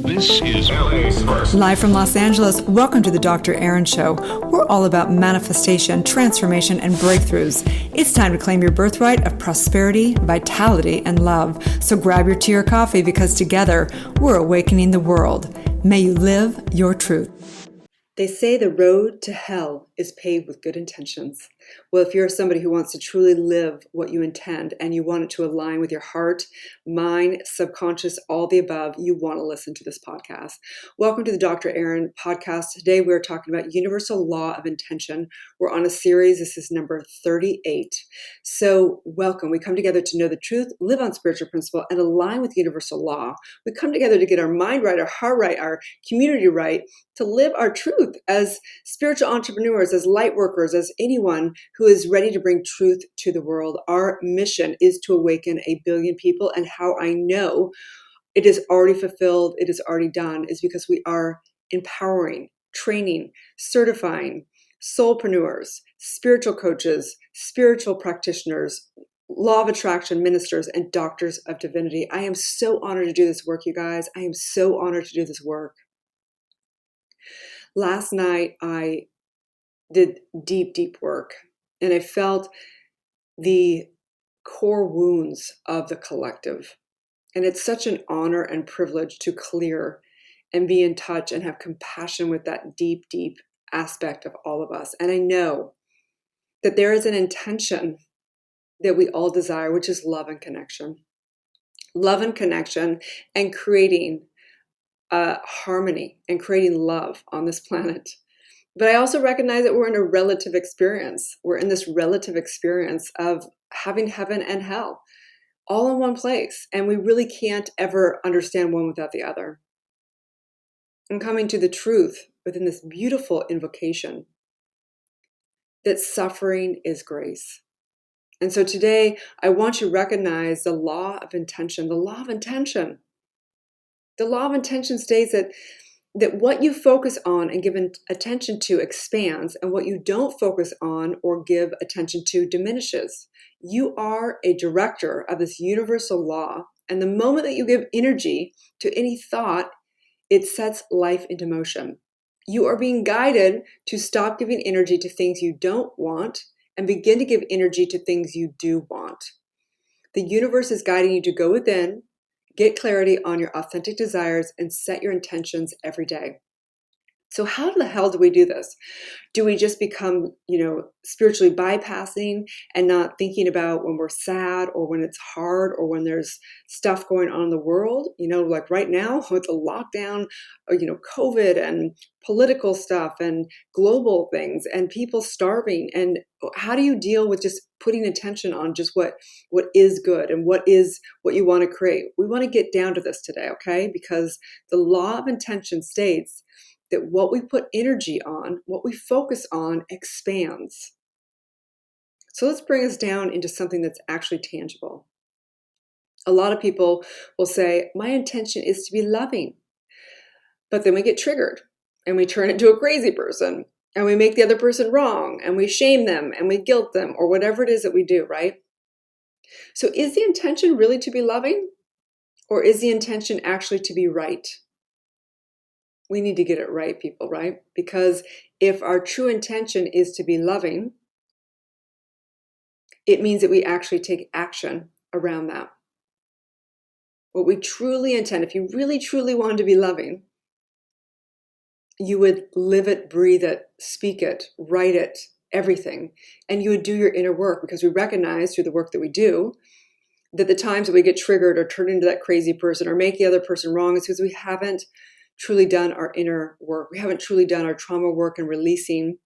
This is LA's first. Live from Los Angeles, welcome to the Dr. Erin Show. We're all about manifestation, transformation, and breakthroughs. It's time to claim your birthright of prosperity, vitality, and love. So grab your tea or coffee because together we're awakening the world. May you live your truth. They say the road to hell is paved with good intentions. Well, if you're somebody who wants to truly live what you intend and you want it to align with your heart, mind, subconscious, all the above, you want to listen to this podcast. Welcome to the Dr. Erin podcast. Today we're talking about universal law of intention. We're on a series. This is number 38. So welcome. We come together to know the truth, live on spiritual principle, and align with universal law. We come together to get our mind right, our heart right, our community right, to live our truth as spiritual entrepreneurs, as light workers, as anyone who is ready to bring truth to the world. Our mission is to awaken 1 billion people, and how I know it is already fulfilled, it is already done, is because we are empowering, training, certifying soulpreneurs, spiritual coaches, spiritual practitioners, law of attraction ministers, and doctors of divinity. I am so honored to do this work, you guys. I am so honored to do this work. Last night, I did deep work, and I felt the core wounds of the collective. And it's such an honor and privilege to clear and be in touch and have compassion with that deep aspect of all of us. And I know that there is an intention that we all desire, which is love and connection. Love and connection, and creating harmony and creating love on this planet. But I also recognize that we're in a relative experience. We're in this relative experience of having heaven and hell all in one place. And we really can't ever understand one without the other. I'm coming to the truth within this beautiful invocation that suffering is grace. And so today, I want you to recognize the law of intention. The law of intention. The law of intention states that what you focus on and give attention to expands, and what you don't focus on or give attention to diminishes. You are a director of this universal law, and the moment that you give energy to any thought, it sets life into motion. You are being guided to stop giving energy to things you don't want and begin to give energy to things you do want. The universe is guiding you to go within, get clarity on your authentic desires, and set your intentions every day. So how the hell do we do this? Do we just become, spiritually bypassing and not thinking about when we're sad or when it's hard or when there's stuff going on in the world? Like right now with the lockdown, COVID and political stuff and global things and people starving. And how do you deal with just putting attention on just what is good and what you want to create? We want to get down to this today, okay? Because the law of intention states that what we put energy on, what we focus on, expands. So let's bring us down into something that's actually tangible. A lot of people will say, my intention is to be loving. But then we get triggered and we turn into a crazy person and we make the other person wrong and we shame them and we guilt them or whatever it is that we do, right? So is the intention really to be loving, or is the intention actually to be right? We need to get it right, people, right? Because if our true intention is to be loving, it means that we actually take action around that. What we truly intend, if you really truly wanted to be loving, you would live it, breathe it, speak it, write it, everything. And you would do your inner work, because we recognize through the work that we do that the times that we get triggered or turn into that crazy person or make the other person wrong is because we haven't truly done our inner work. We haven't truly done our trauma work and releasing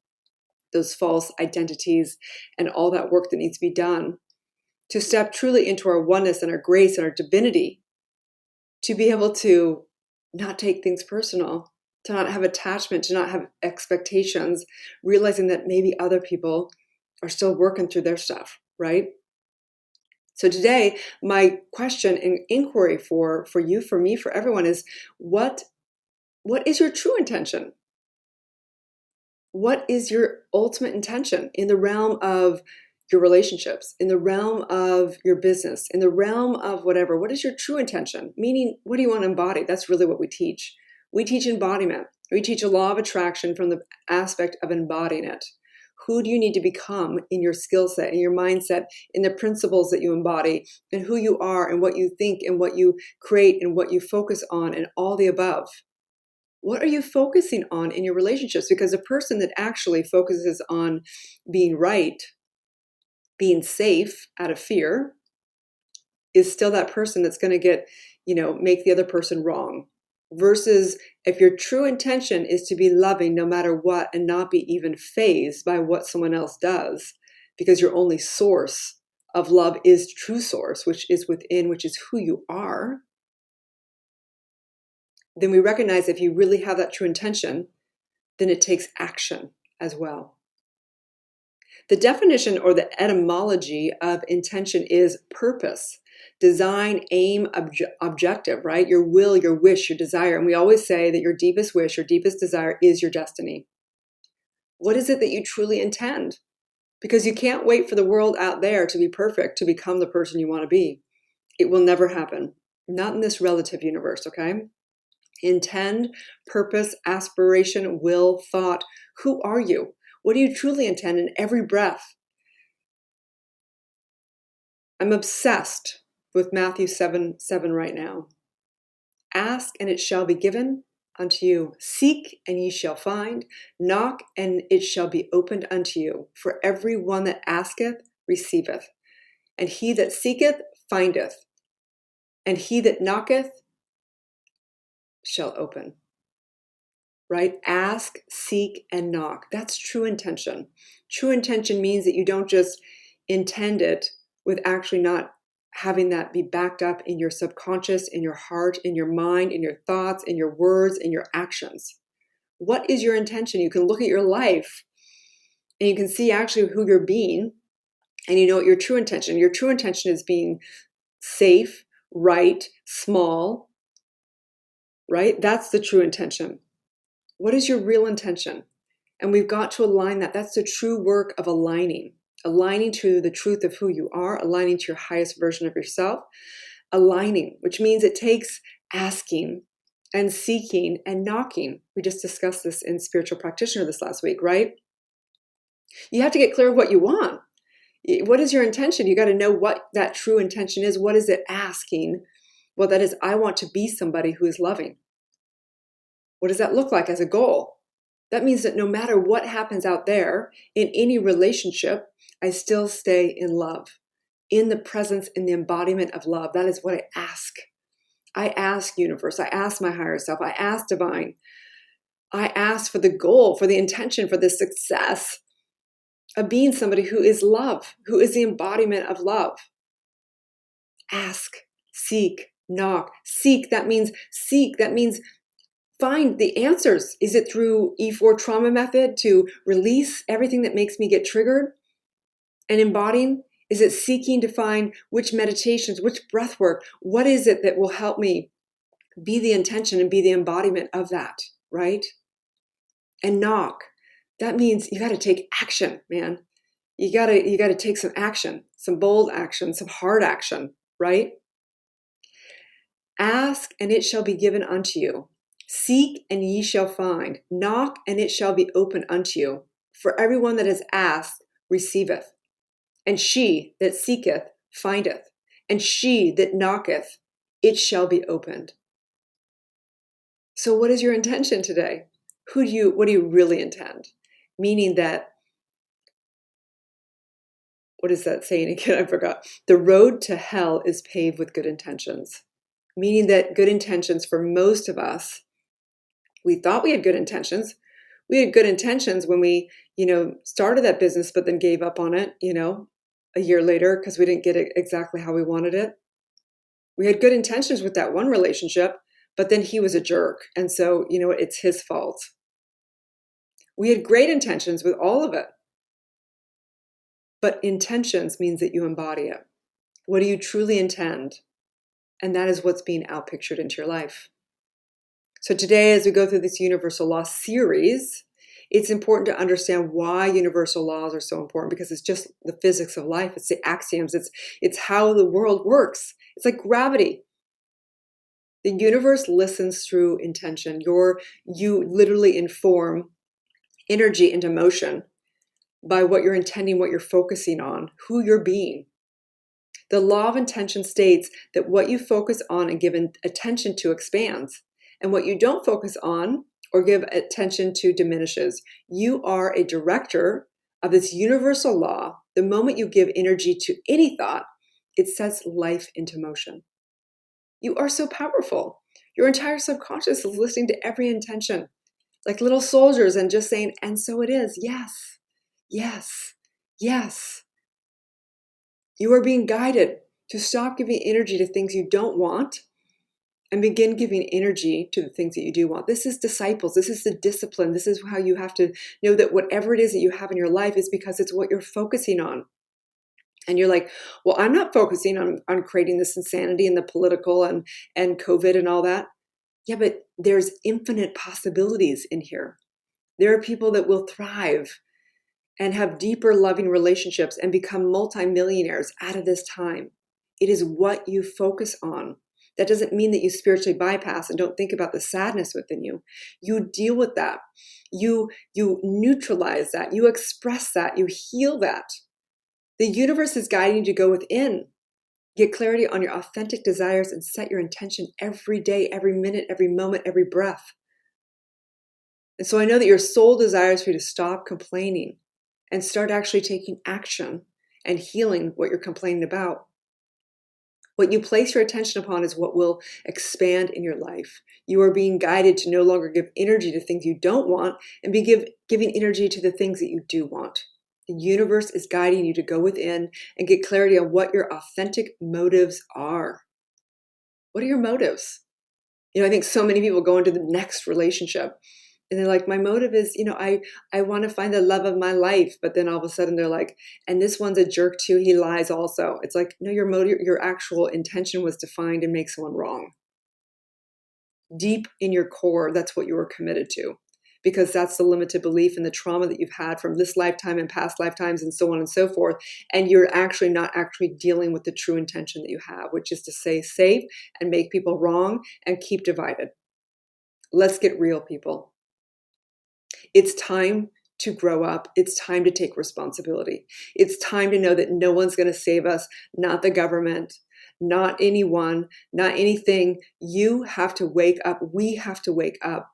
those false identities and all that work that needs to be done to step truly into our oneness and our grace and our divinity, to be able to not take things personal, to not have attachment, to not have expectations, realizing that maybe other people are still working through their stuff, right? So today, my question and inquiry for you, for me, for everyone is, what is your true intention? What is your ultimate intention in the realm of your relationships, in the realm of your business, in the realm of whatever. What is your true intention? Meaning, what do you want to embody? That's really what we teach. We teach embodiment. We teach a law of attraction from the aspect of embodying it. Who do you need to become in your skill set, in your mindset, in the principles that you embody, and who you are, and what you think, and what you create, and what you focus on, and all the above? What are you focusing on in your relationships? Because a person that actually focuses on being right, being safe out of fear, is still that person that's going to get, make the other person wrong. Versus if your true intention is to be loving no matter what and not be even fazed by what someone else does, because your only source of love is true source, which is within, which is who you are, then we recognize if you really have that true intention, then it takes action as well. The definition or the etymology of intention is purpose, design, aim, objective, right? Your will, your wish, your desire. And we always say that your deepest wish, your deepest desire is your destiny. What is it that you truly intend? Because you can't wait for the world out there to be perfect, to become the person you want to be. It will never happen. Not in this relative universe, okay? Intend, purpose, aspiration, will, thought. Who are you? What do you truly intend in every breath? I'm obsessed with Matthew 7:7 right now. Ask and it shall be given unto you. Seek and ye shall find. Knock and it shall be opened unto you. For every one that asketh receiveth. And he that seeketh findeth. And he that knocketh shall open. Right? Ask, seek, and knock. That's true intention. True intention means that you don't just intend it with actually not having that be backed up in your subconscious, in your heart, in your mind, in your thoughts, in your words, in your actions. What is your intention? You can look at your life and you can see actually who you're being, and you know what your true intention. Your true intention is being safe, right, small, right? That's the true intention. What is your real intention? And we've got to align that. That's the true work of aligning to the truth of who you are, aligning to your highest version of yourself, aligning, which means it takes asking and seeking and knocking. We just discussed this in Spiritual Practitioner this last week, right? You have to get clear of what you want. What is your intention? You got to know what that true intention is. What is it asking? Well, that is, I want to be somebody who is loving. What does that look like as a goal? That means that no matter what happens out there in any relationship, I still stay in love, in the presence, in the embodiment of love. That is what I ask. I ask universe. I ask my higher self. I ask divine. I ask for the goal, for the intention, for the success of being somebody who is love, who is the embodiment of love. Ask, seek, knock. Seek, that means find the answers. Is it through E4 trauma method to release everything that makes me get triggered and embodying? Is it seeking to find which meditations, which breath work? What is it that will help me be the intention and be the embodiment of that, right? And knock. That means you got to take action, man. You got to take some action, some bold action, some hard action, right? Ask and it shall be given unto you. Seek and ye shall find. Knock and it shall be opened unto you. For everyone that has asked receiveth. And she that seeketh findeth. And she that knocketh, it shall be opened. So what is your intention today? What do you really intend? Meaning that, what is that saying again? I forgot. The road to hell is paved with good intentions. Meaning that good intentions for most of us, we thought we had good intentions. We had good intentions when we, started that business, but then gave up on it, a year later because we didn't get it exactly how we wanted it. We had good intentions with that one relationship, but then he was a jerk. And so, it's his fault. We had great intentions with all of it. But intentions means that you embody it. What do you truly intend? And that is what's being outpictured into your life. So today, as we go through this Universal Law series, It's important to understand why universal laws are so important, because it's just the physics of life. It's the axioms. It's how the world works. It's like gravity. The universe listens through intention. You literally inform energy into motion by what you're intending, what you're focusing on, who you're being. The law of intention states that what you focus on and give attention to expands, and what you don't focus on or give attention to diminishes. You are a director of this universal law. The moment you give energy to any thought, it sets life into motion. You are so powerful. Your entire subconscious is listening to every intention, like little soldiers, and just saying, and so it is. Yes, yes, yes. You are being guided to stop giving energy to things you don't want and begin giving energy to the things that you do want. This is disciples. This is the discipline. This is how you have to know that whatever it is that you have in your life is because it's what you're focusing on. And you're like, well, I'm not focusing on creating this insanity and the political and COVID and all that. Yeah, but there's infinite possibilities in here. There are people that will thrive and have deeper loving relationships and become multimillionaires out of this time. It is what you focus on. That doesn't mean that you spiritually bypass and don't think about the sadness within you. You deal with that. You neutralize that. You express that. You heal that. The universe is guiding you to go within, get clarity on your authentic desires, and set your intention every day, every minute, every moment, every breath. And so I know that your soul desires for you to stop complaining and start actually taking action and healing what you're complaining about. What you place your attention upon is what will expand in your life. You are being guided to no longer give energy to things you don't want and be giving energy to the things that you do want. The universe is guiding you to go within and get clarity on what your authentic motives are. What are your motives? I think so many people go into the next relationship and they're like, my motive is, I want to find the love of my life. But then all of a sudden they're like, and this one's a jerk too. He lies also. It's like, no, your motive, your actual intention was to find and make someone wrong. Deep in your core, that's what you were committed to, because that's the limited belief and the trauma that you've had from this lifetime and past lifetimes and so on and so forth. And you're actually not actually dealing with the true intention that you have, which is to stay safe and make people wrong and keep divided. Let's get real, people. It's time to grow up. It's time to take responsibility. It's time to know that no one's going to save us, not the government, not anyone, not anything. You have to wake up. We have to wake up.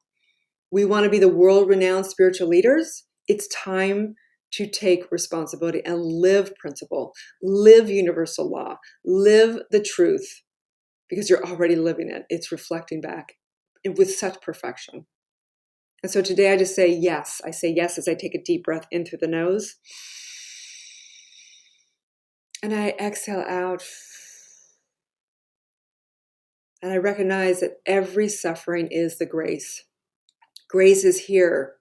We want to be the world-renowned spiritual leaders. It's time to take responsibility and live principle, live universal law, live the truth, because you're already living it. It's reflecting back with such perfection. And so today I just say yes. I say yes as I take a deep breath in through the nose. And I exhale out. And I recognize that every suffering is the grace. Grace is here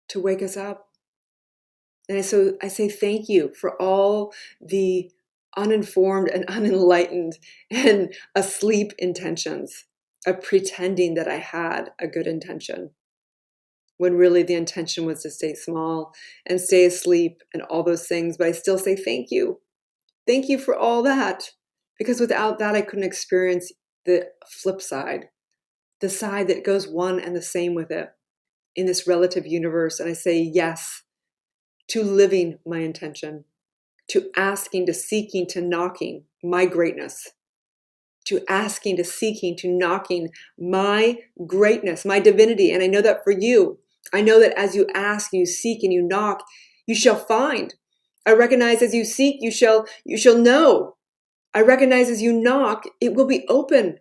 to wake us up. And so I say thank you for all the uninformed and unenlightened and asleep intentions of pretending that I had a good intention, when really the intention was to stay small and stay asleep and all those things. But I still say thank you. Thank you for all that, because without that, I couldn't experience the flip side, the side that goes one and the same with it in this relative universe. And I say yes to living my intention, to asking, to seeking, to knocking my greatness, to asking, to seeking, to knocking my greatness, my divinity. And I know that for you, I know that as you ask, you seek, and you knock, you shall find. I recognize as you seek, you shall know. I recognize as you knock, it will be open.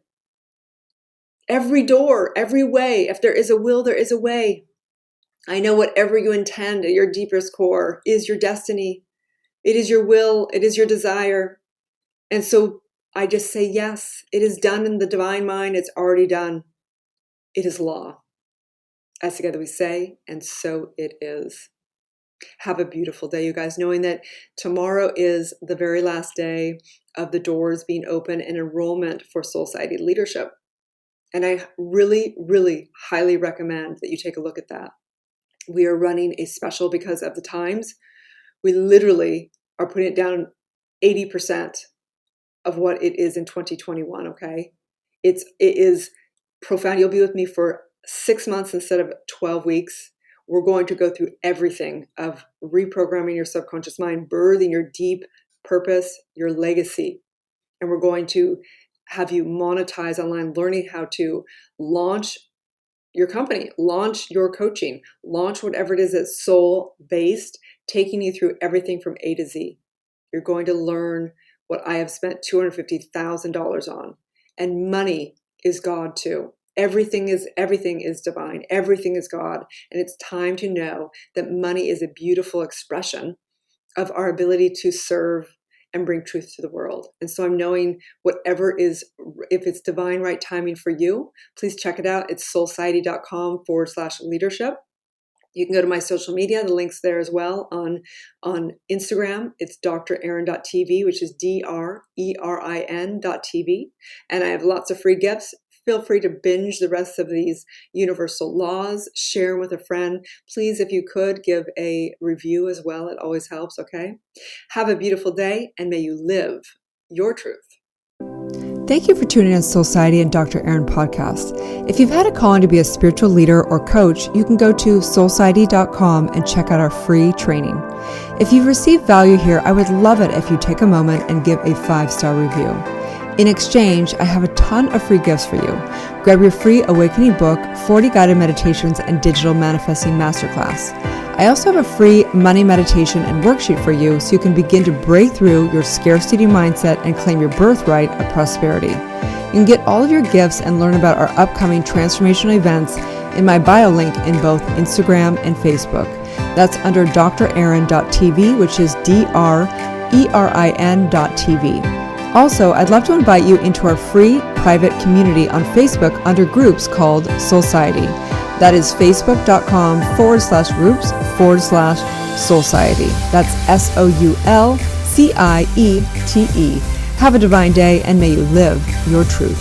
Every door, every way. If there is a will, there is a way. I know whatever you intend at your deepest core is your destiny. It is your will. It is your desire. And so I just say, yes, it is done in the divine mind. It's already done. It is law. As together we say, and so it is. Have a beautiful day, you guys, knowing that tomorrow is the very last day of the doors being open and enrollment for Soul Society leadership. And I really, really highly recommend that you take a look at that. We are running a special because of the times. We literally are putting it down 80% of what it is in 2021, okay? It is profound. You'll be with me for 6 months instead of 12 weeks. We're going to go through everything of reprogramming your subconscious mind, birthing your deep purpose, your legacy. And we're going to have you monetize online, learning how to launch your company, launch your coaching, launch whatever it is that's soul-based, taking you through everything from A to Z. You're going to learn what I have spent $250,000 on. And money is God too. Everything is divine. Everything is God. And it's time to know that money is a beautiful expression of our ability to serve and bring truth to the world. And so I'm knowing whatever is, if it's divine right timing for you, please check it out. It's soulciety.com/leadership. You can go to my social media. The link's there as well on Instagram. It's drerin.tv, which is DRERIN.tv. And I have lots of free gifts. Feel free to binge the rest of these universal laws, share them with a friend. Please, if you could, give a review as well. It always helps, okay? Have a beautiful day, and may you live your truth. Thank you for tuning in to Soul Society and Dr. Erin podcast. If you've had a calling to be a spiritual leader or coach, you can go to soulciety.com and check out our free training. If you've received value here, I would love it if you take a moment and give a 5-star review. In exchange, I have a ton of free gifts for you. Grab your free awakening book, 40 guided meditations, and digital manifesting masterclass. I also have a free money meditation and worksheet for you so you can begin to break through your scarcity mindset and claim your birthright of prosperity. You can get all of your gifts and learn about our upcoming transformational events in my bio link in both Instagram and Facebook. That's under drerin.tv, which is DRERIN.tv. Also, I'd love to invite you into our free private community on Facebook under groups called Soul Society. That is facebook.com/groups/Soulciety. That's SOULCIETE. Have a divine day and may you live your truth.